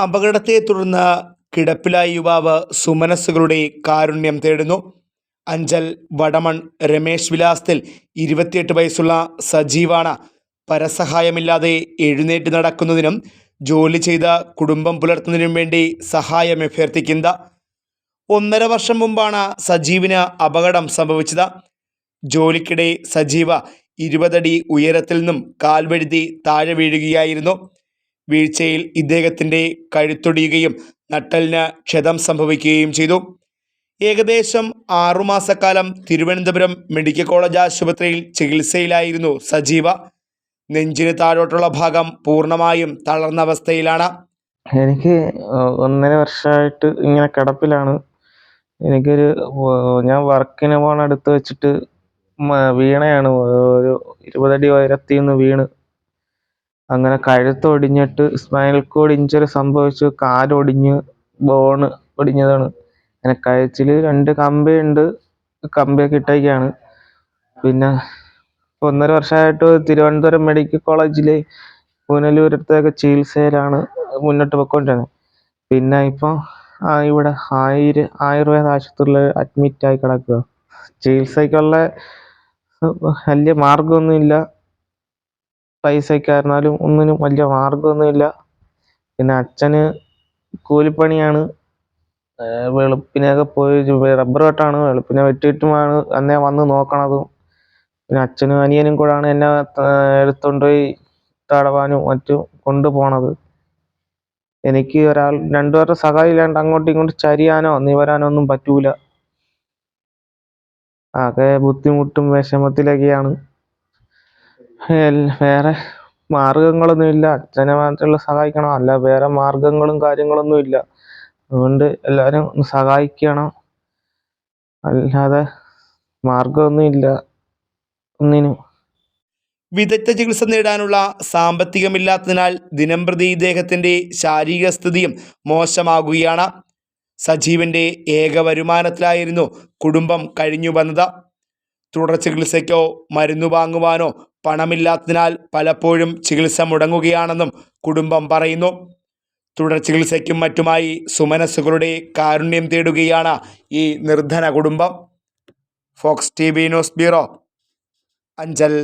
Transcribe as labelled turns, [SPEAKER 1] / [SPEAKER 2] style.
[SPEAKER 1] അപകടത്തെ തുടർന്ന് കിടപ്പിലായ യുവാവ് സുമനസ്സുകളുടെ കാരുണ്യം തേടുന്നു. അഞ്ചൽ വടമൺ രമേശ് വിലാസത്തിൽ 28 വയസ്സുള്ള സജീവാണ് പരസഹായമില്ലാതെ എഴുന്നേറ്റ് നടക്കുന്നതിനും ജോലി ചെയ്ത കുടുംബം പുലർത്തുന്നതിനും വേണ്ടി സഹായം അഭ്യർത്ഥിക്കുന്നത്. 1.5 വർഷം മുമ്പാണ് സജീവിന് അപകടം സംഭവിച്ചത്. ജോലിക്കിടെ സജീവ 20 അടി ഉയരത്തിൽ നിന്നും കാൽവഴുതി താഴെ വീഴുകയായിരുന്നു. വീഴ്ചയിൽ ഇദ്ദേഹത്തിൻ്റെ കഴുത്തൊടിയുകയും നട്ടെല്ലിന് ക്ഷതം സംഭവിക്കുകയും ചെയ്തു. ഏകദേശം 6 മാസക്കാലം തിരുവനന്തപുരം മെഡിക്കൽ കോളേജ് ആശുപത്രിയിൽ ചികിത്സയിലായിരുന്നു സജീവ. നെഞ്ചിന് താഴോട്ടുള്ള ഭാഗം പൂർണ്ണമായും തളർന്ന അവസ്ഥയിലാണ്.
[SPEAKER 2] എനിക്ക് 1.5 വർഷമായിട്ട് ഇങ്ങനെ കിടപ്പിലാണ്. ഞാൻ വർക്കിന് പോകണ അടുത്ത് വെച്ചിട്ട് വീണയാണ്. ഒരു 20 അടി ഉയരത്തിൽ നിന്ന് വീണ് അങ്ങനെ കഴുത്തൊടിഞ്ഞിട്ട് സ്പൈനൽ കോഡ് ഇഞ്ചറി സംഭവിച്ചു. കാലൊടിഞ്ഞ് ബോണ് ഒടിഞ്ഞതാണ്. അങ്ങനെ കഴുത്തിൽ 2 കമ്പിയുണ്ട്, കമ്പിയൊക്കെ ഇട്ടേക്കാണ്. പിന്നെ 1.5 വർഷമായിട്ട് തിരുവനന്തപുരം മെഡിക്കൽ കോളേജിലെ പുനലൂരത്തൊക്കെ ചികിത്സയിലാണ് മുന്നോട്ട് പോയിക്കൊണ്ടിരുന്നത്. പിന്നെ ഇപ്പം ഇവിടെ ആയുർവേദ ആശുപത്രിയിൽ അഡ്മിറ്റായി കിടക്കുക. ചികിത്സയ്ക്കുള്ള വലിയ മാർഗമൊന്നുമില്ല. പൈസയ്ക്കായിരുന്നാലും ഒന്നിനും വലിയ മാർഗമൊന്നുമില്ല. പിന്നെ അച്ഛന് കൂലിപ്പണിയാണ്. വെളുപ്പിനൊക്കെ പോയി റബ്ബർ വെട്ടാണ്. വെളുപ്പിനെ വെട്ടിയിട്ടുമാണ് എന്നെ വന്ന് നോക്കണതും. പിന്നെ അച്ഛനും അനിയനും കൂടാണ് എന്നെ എടുത്തുകൊണ്ടുപോയി തടവാനും മറ്റും കൊണ്ടുപോണത്. എനിക്ക് 2 പേരുടെ സഹായം ഇല്ലാണ്ട് അങ്ങോട്ടും ഇങ്ങോട്ടും ചരിയാനോ നിവരാനോ ഒന്നും പറ്റൂല. ആകെ ബുദ്ധിമുട്ടും വിഷമത്തിലൊക്കെയാണ്. വേറെ മാർഗങ്ങളൊന്നുമില്ല. അച്ഛനെ മാത്രമുള്ള സഹായിക്കണം, അല്ല വേറെ മാർഗങ്ങളും കാര്യങ്ങളൊന്നും ഇല്ല. അതുകൊണ്ട് എല്ലാവരും സഹായിക്കണം, അല്ലാതെ മാർഗമൊന്നുമില്ല ഒന്നിനും.
[SPEAKER 1] വിദഗ്ധ ചികിത്സ നേടാനുള്ള സാമ്പത്തികമില്ലാത്തതിനാൽ ദിനംപ്രതി ഇദ്ദേഹത്തിൻ്റെ ശാരീരിക സ്ഥിതിയും മോശമാകുകയാണ്. സജീവൻ്റെ ഏക വരുമാനത്തിലായിരുന്നു കുടുംബം കഴിഞ്ഞു വന്നത്. തുടർ ചികിത്സയ്ക്കോ മരുന്ന് വാങ്ങുവാനോ പണമില്ലാത്തതിനാൽ പലപ്പോഴും ചികിത്സ മുടങ്ങുകയാണെന്നും കുടുംബം പറയുന്നു. തുടർ ചികിത്സയ്ക്കും മറ്റുമായി സുമനസ്സുകളുടെ കാരുണ്യം തേടുകയാണ് ഈ നിർധന കുടുംബം. Fox TV news bureau, Anchal.